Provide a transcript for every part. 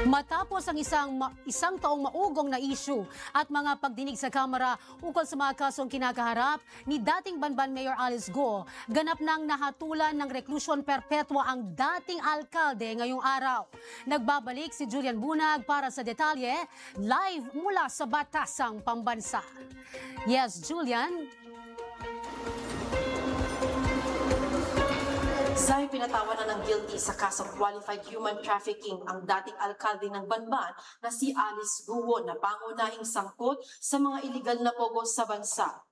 Matapos ang isang taong maugong na issue at mga pagdinig sa Kamara ukol sa mga kasong kinakaharap ni dating Banban Mayor Alice Guo, ganap nang nahatulan ng reklusyon perpetua ang dating alkalde ngayong araw. Nagbabalik si Julian Bunag para sa detalye, live mula sa Batasang Pambansa. Yes, Julian. Zay, pinatawanan ng guilty sa kasong qualified human trafficking ang dating alkalde ng Banban na si Alice Guo na pangunahing sangkot sa mga iligal na pogo sa bansa.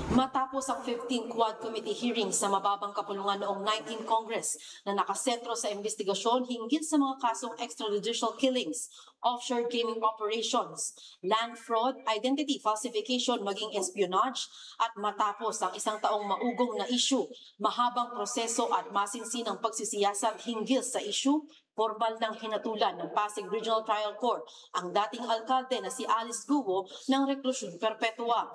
Matapos ang 15 Quad Committee hearing sa mababang kapulungan noong 19 Congress na nakasentro sa investigasyon hinggil sa mga kasong extrajudicial killings, offshore gaming operations, land fraud, identity falsification maging espionage, at matapos ang isang taong maugong na issue, mahabang proseso at masinsinang pagsisiyasat hinggil sa issue, formal ng hinatulan ng Pasig Regional Trial Court ang dating alkalde na si Alice Guo ng reklusyon perpetua.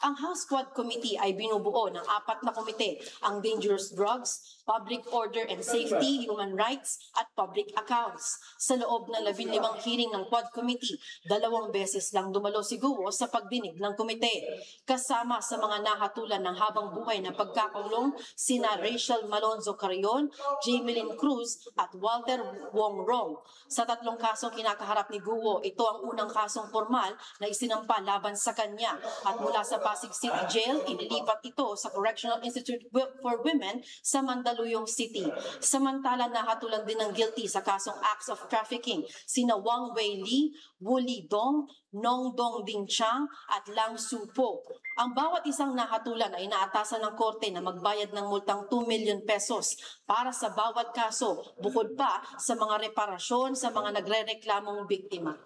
Ang House Quad Committee ay binubuo ng 4 na komite, ang Dangerous Drugs, Public Order and Safety, Human Rights at Public Accounts. Sa loob ng 15 hearing ng Quad Committee, 2 beses lang dumalo si Guo sa pagdinig ng komite. Kasama sa mga nahatulan ng habang buhay na pagkakulong sina Rachel Malonzo Carrion, Jamelyn Cruz at Walter Wong Rong. Sa 3 kasong kinakaharap ni Guo, ito ang unang kasong formal na isinampa laban sa kanya at mula sa Pasig City Jail, inilipat ito sa Correctional Institute for Women sa Mandaluyong City. Samantala, nahatulan din ng guilty sa kasong acts of trafficking sina Wang Wei Li, Wu Lidong, Nong Dong Ding Chang at Lang Su Po. Ang bawat isang nahatulan ay inaatasan ng korte na magbayad ng multang 2 million pesos para sa bawat kaso, bukod pa sa mga reparasyon sa mga nagrereklamong biktima.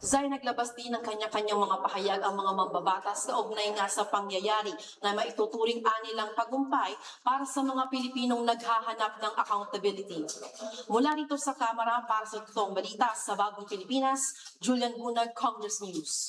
Zay, naglabas din ng kanya-kanyang mga pahayag ang mga mambabatas kaugnay nga sa pangyayari na maituturing anilang tagumpay para sa mga Pilipinong naghahanap ng accountability. Mula rito sa Kamara para sa totoong balita sa Bagong Pilipinas, Julian Bunag, Congress News.